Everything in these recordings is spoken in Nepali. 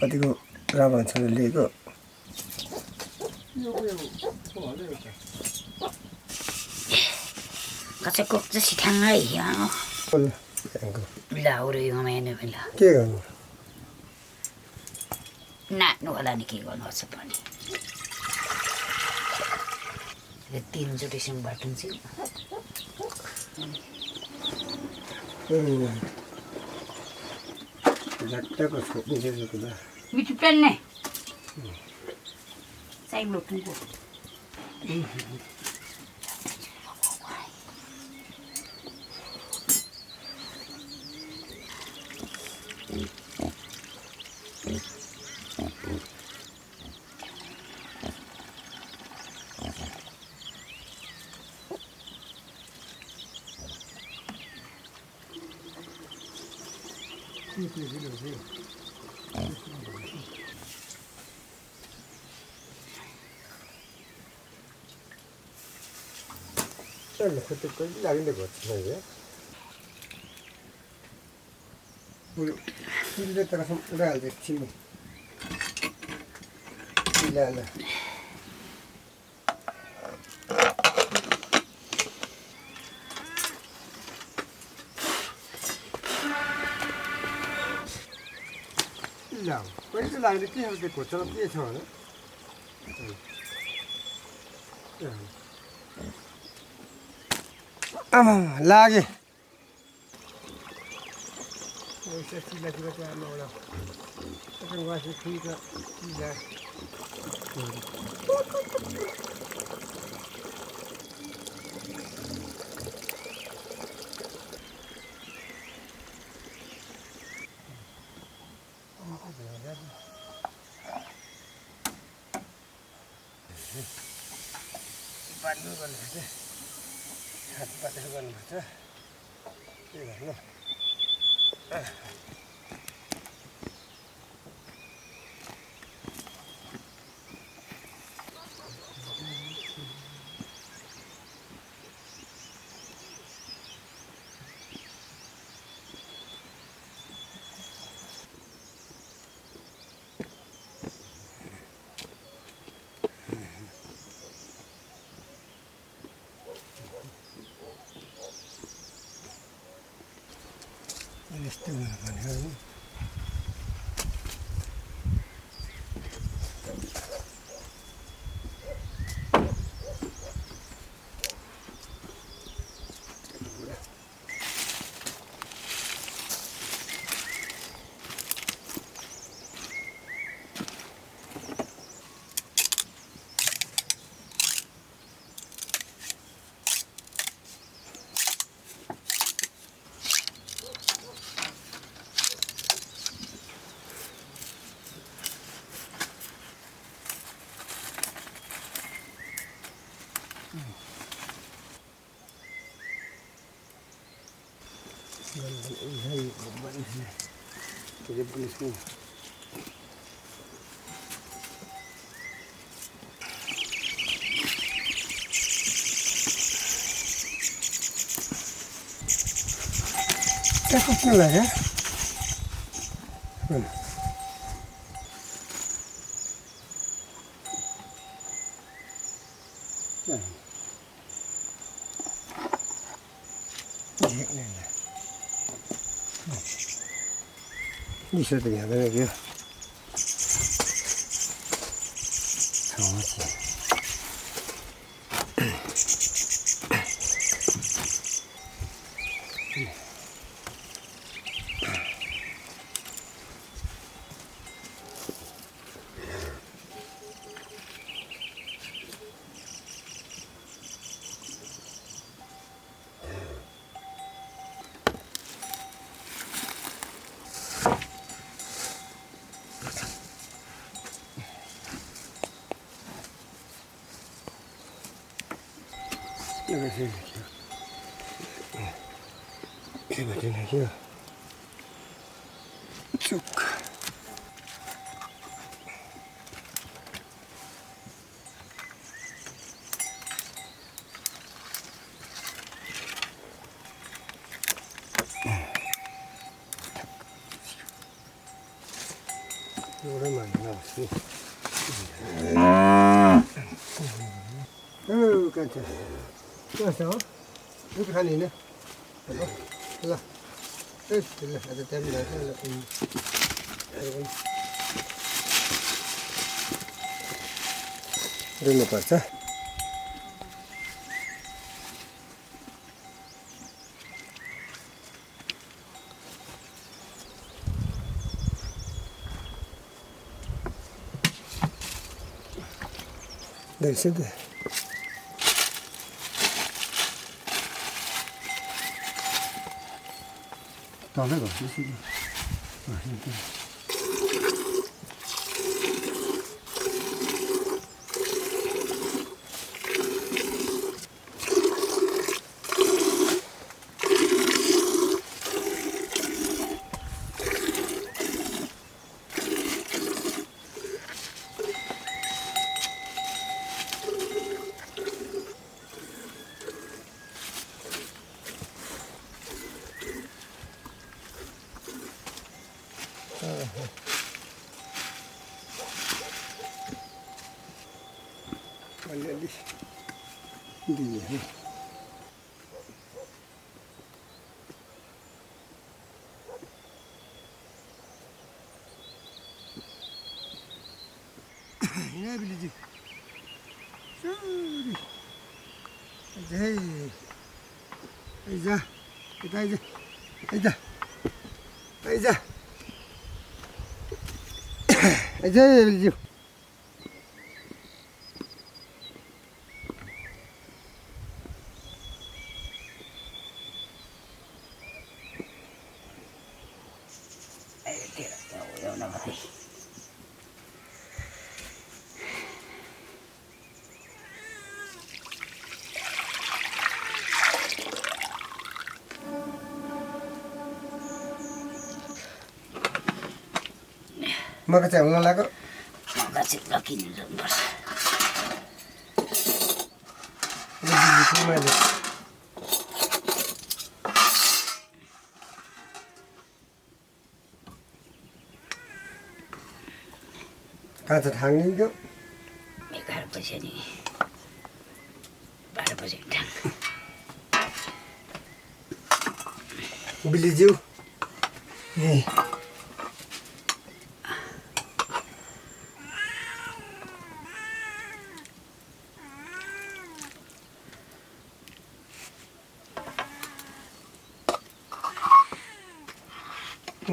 कतिको राम्रो छ लिएको कसैको चाहिँ ठ्याङ्गै लाउरे गमाएन बेला के गर्नु नाच्नु होला नि के गर्नुपर्छ पनि तीनचोटि सिङ बाटुन्छ झट्टको छोप्नु मिठो पेन्ने साइड लोट्नुको khutuk ko lagi de got na ye puri tara sam ural de chimi ilala ila ko ile lagi de ke ha de ko chalo ke chho na आमा लागे ओसे सिला सिला चाहिँ आमा होला त्यसको वासी ठीक सिला बाल्नु गर्नु हात पातेर गर्नुपर्छ के गर्नु यस्तो भनेको Jadi polis ni. Takut pula ya. Bisa ternyata lagi ya. Sama sih. Ini sih. Ini macam ni je. Cuk. कान्छ कस्तो हो दुध खाने होइन ल ए ल आज टाइम लाग्छ ल रुनुपर्छ Deixa eu ver. Tá legal, deixa eu ver. अलिअलि दिए यहाँ बिलिजी आइजा यता आइजा आइजा आइजा आइजा बिलिजी मका चाहिँ हुन लाग्यो मका चाहिँ लकिनु जानुपर्छ कहाँ चाहिँ ठाङ्गिन्थ्यो 11 बजे नि 12 बजे ठाङ बिलिज्यू ए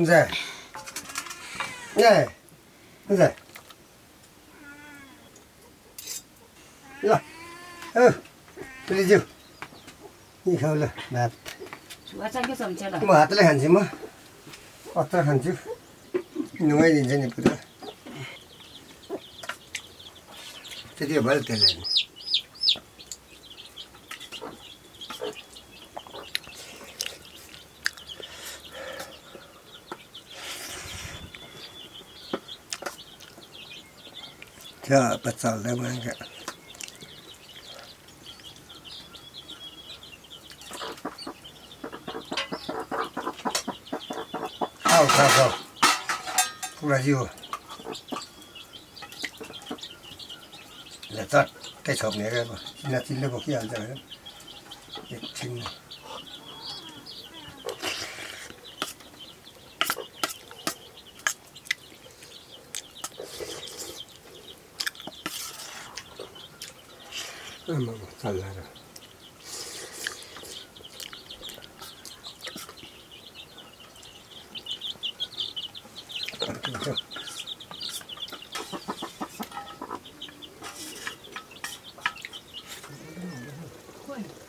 जा ए जा ल औ बिलिज्यू यी खाऊ ल भात सुगा चाहिँ के हुन्छ ल म हातले खान्छु म पत्र खान्छु नुहाइदिन्छ नि पुरा त्यति भयो त्यसलाई क्या बच्चा चल्दै मान्छे खाऊ खाऊ खाऊ पुरा जिउ चट्टै छोप्ने क्या अब चिल्ला चिल्लो बोकिहाल्छ होइन एकछिन चल्ला र खोइ